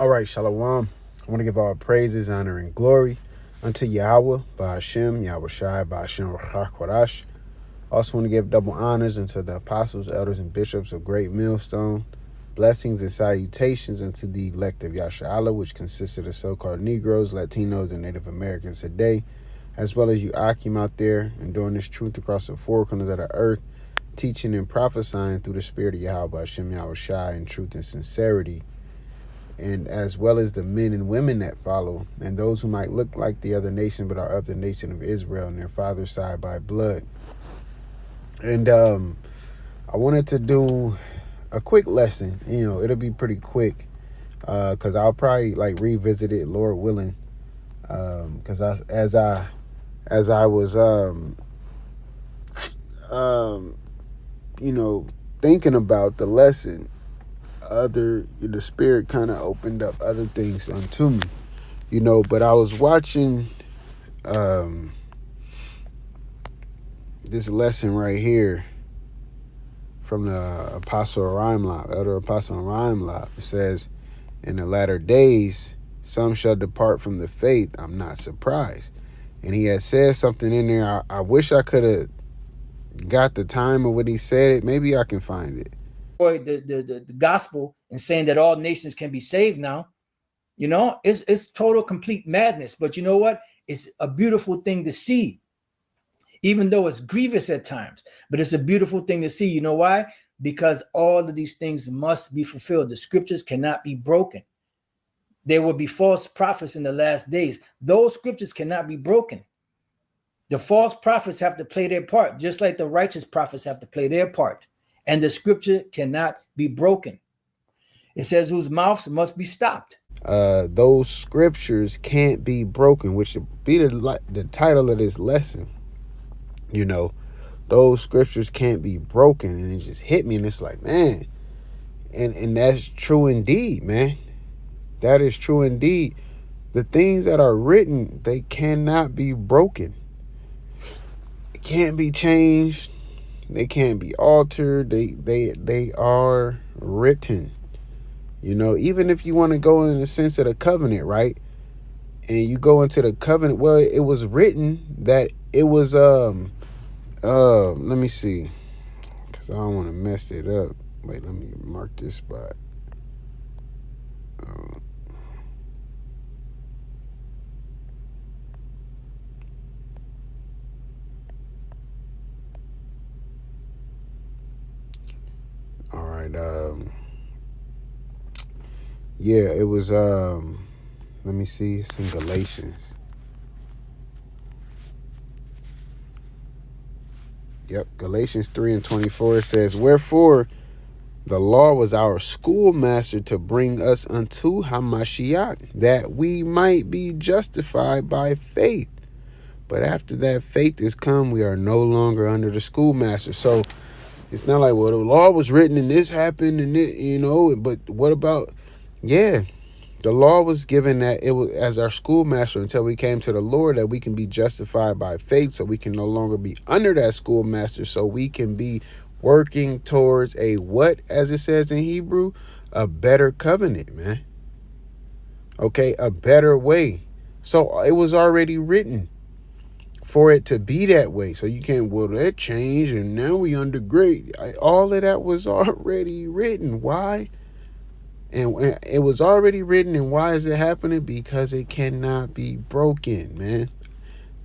All right, Shalom. I want to give all praises, honor, and glory unto Yahawah, BAHASHAM, YAHAWASHI, BAHASHAM, QADASH. Also want to give double honors unto the apostles, elders, and bishops of Great Millstone. Blessings and salutations unto the elect of Yahshua, which consists of the so-called Negroes, Latinos, and Native Americans today, as well as you Akim out there enduring this truth across the four corners of the earth, teaching and prophesying through the spirit of Yahweh, BAHASHAM, YAHAWASHI, in truth and sincerity, and as well as the men and women that follow, and those who might look like the other nation but are of the nation of Israel and their father's side by blood. And I wanted to do a quick lesson. It'll be pretty quick because I'll probably revisit it, Lord willing, because as I was thinking about the lesson, the spirit kind of opened up other things unto me, but I was watching this lesson right here from the Apostle Arimlab, Elder Apostle Arimlab. It says, in the latter days, some shall depart from the faith. I'm not surprised. And he had said something in there. I wish I could have got the time of what he said it. Maybe I can find it. The gospel and saying that all nations can be saved now, it's total complete madness. But you know what? It's a beautiful thing to see, even though it's grievous at times, but it's a beautiful thing to see. You know why? Because all of these things must be fulfilled. The scriptures cannot be broken. There will be false prophets in the last days. Those scriptures cannot be broken. The false prophets have to play their part, just like the righteous prophets have to play their part. And the scripture cannot be broken. It says whose mouths must be stopped. Those scriptures can't be broken, which should be the title of this lesson. Those scriptures can't be broken. And it just hit me, and it's like, man, and that's true indeed, man. That is true indeed. The things that are written, they cannot be broken. It can't be changed. They can't be altered. They are written. Even if you want to go in the sense of the covenant, right? And you go into the covenant, well, it was written that it was let me see, because I don't want to mess it up. Wait, let me mark this spot. All right. Yeah, it was let me see, it's in Galatians. Yep, Galatians 3:24 says, wherefore the law was our schoolmaster to bring us unto Hamashiach, that we might be justified by faith. But after that faith is come, we are no longer under the schoolmaster. So it's not like, well, the law was written and this happened and it, but what about, yeah, the law was given that it was as our schoolmaster until we came to the Lord, that we can be justified by faith, so we can no longer be under that schoolmaster, so we can be working towards a what, as it says in Hebrew, a better covenant, man. Okay, a better way. So it was already written for it to be that way. So you can't, well, that changed and now we under grace. All of that was already written. Why? And it was already written, and why is it happening? Because it cannot be broken, man.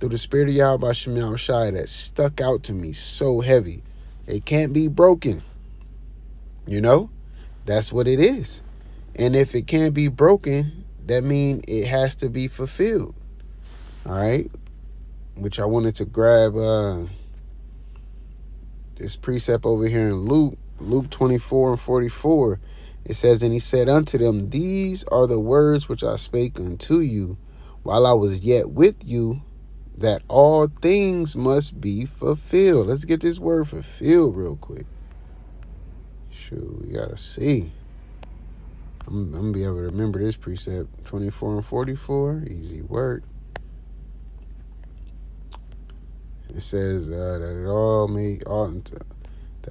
Through the spirit of Yahweh Shemel Shai, that stuck out to me so heavy. It can't be broken. That's what it is. And if it can't be broken, that means it has to be fulfilled. All right. Which I wanted to grab this precept over here in Luke 24:44. It says, and he said unto them, these are the words which I spake unto you while I was yet with you, that all things must be fulfilled. Let's get this word fulfilled real quick. Shoot, we gotta see. I'm gonna be able to remember this precept. 24:44, easy work. It says that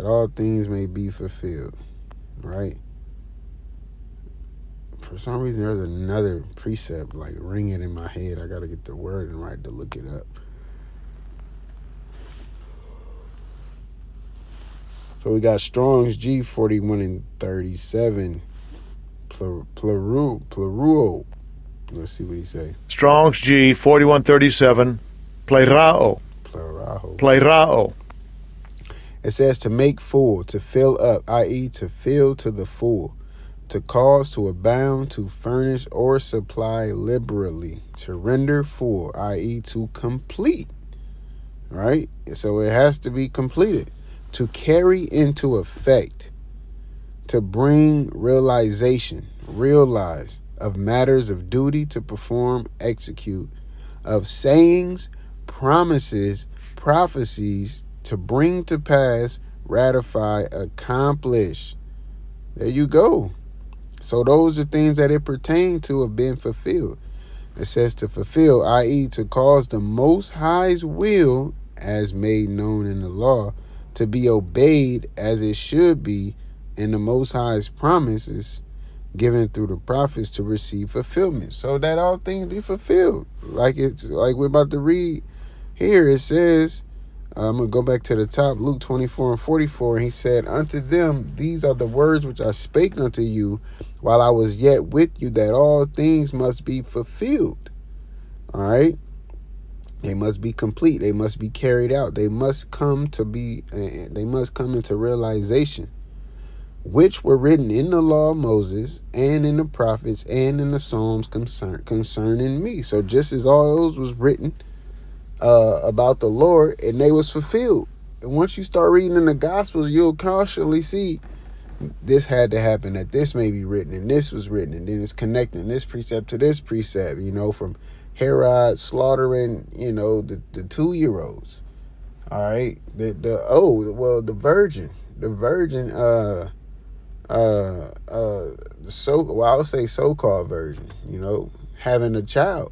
all things may be fulfilled, right? For some reason, there's another precept like ringing in my head. I gotta get the wording right to look it up. So we got Strong's G 41 and 37. Plural. Let's see what he say. Strong's G 4137. Plerao. Plerao. It says to make full, to fill up, i.e., to fill to the full, to cause, to abound, to furnish or supply liberally, to render full, i.e., to complete. Right? So it has to be completed. To carry into effect, to bring realization, realize of matters of duty to perform, execute, of sayings, promises, prophecies, to bring to pass, ratify, accomplish. There you go. So those are things that it pertains to have been fulfilled. It says to fulfill, i.e., to cause the Most High's will, as made known in the law, to be obeyed as it should be, and the Most High's promises given through the prophets to receive fulfillment, so that all things be fulfilled. Like we're about to read here, it says, I'm going to go back to the top, Luke 24 and 44. And he said, unto them, these are the words which I spake unto you while I was yet with you, that all things must be fulfilled. All right. They must be complete. They must be carried out. They must come into realization, which were written in the law of Moses and in the prophets and in the Psalms concerning me. So just as all those was written about the Lord, and they was fulfilled. And once you start reading in the Gospels, you'll constantly see this had to happen, that this may be written, and this was written, and then it's connecting this precept to this precept, from Herod slaughtering, the 2-year-olds. All right. The virgin, I would say so-called virgin, having a child,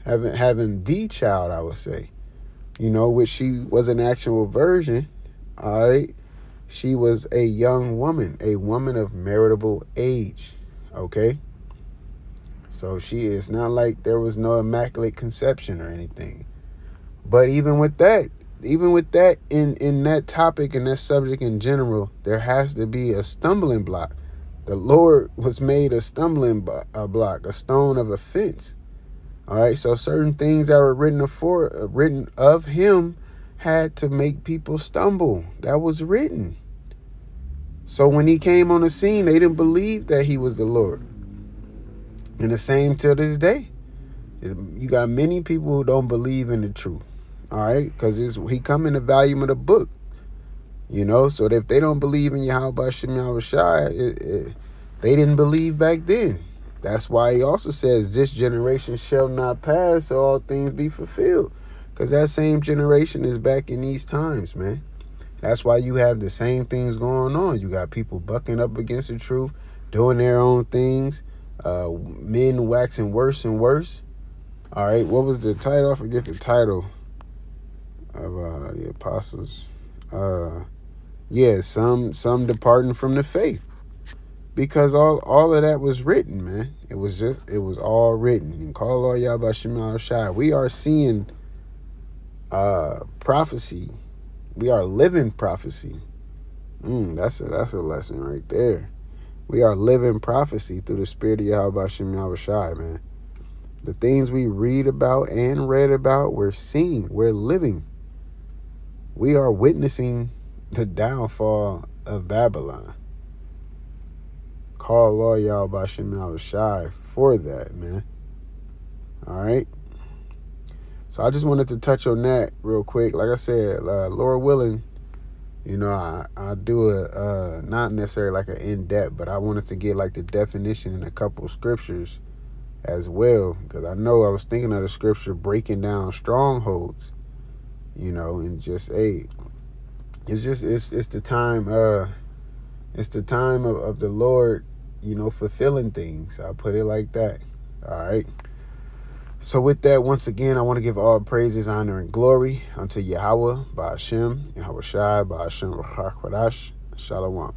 having the child, I would say, which she was an actual virgin. All right. She was a young woman, a woman of marriageable age. Okay. So she is not like there was no immaculate conception or anything. But even with that, in that topic and that subject in general, there has to be a stumbling block. The Lord was made a stumbling block, a stone of offense. All right. So certain things that were written of him had to make people stumble. That was written. So when he came on the scene, they didn't believe that he was the Lord. And the same till this day. You got many people who don't believe in the truth. All right. Because he come in the volume of the book. So if they don't believe in YAHAWASHI, they didn't believe back then. That's why he also says this generation shall not pass, so all things be fulfilled. Because that same generation is back in these times, man. That's why you have the same things going on. You got people bucking up against the truth, doing their own things, men waxing worse and worse. All right, what was the title? I forget the title of the apostles. Some departing from the faith. Because all of that was written, man. It was all written. And call all y'all by Shema Shai. We are seeing prophecy. We are living prophecy. That's a lesson right there. We are living prophecy through the Spirit of Yahweh Shema Shai, man. The things we read about and read about, we're seeing, we're living. We are witnessing the downfall of Babylon. Call all y'all by Shema Shai for that, man. All right. So I just wanted to touch on that real quick. Like I said, Lord willing, I do not necessarily like an in-depth, but I wanted to get like the definition in a couple of scriptures as well, because I know I was thinking of the scripture breaking down strongholds, and just it's the time of the Lord, fulfilling things. I'll put it like that. All right. So with that, once again, I want to give all praises, honor, and glory unto Yahawah, BAHASHAM, YAHAWASHI, BAHASHAM, QADASH, Shalom.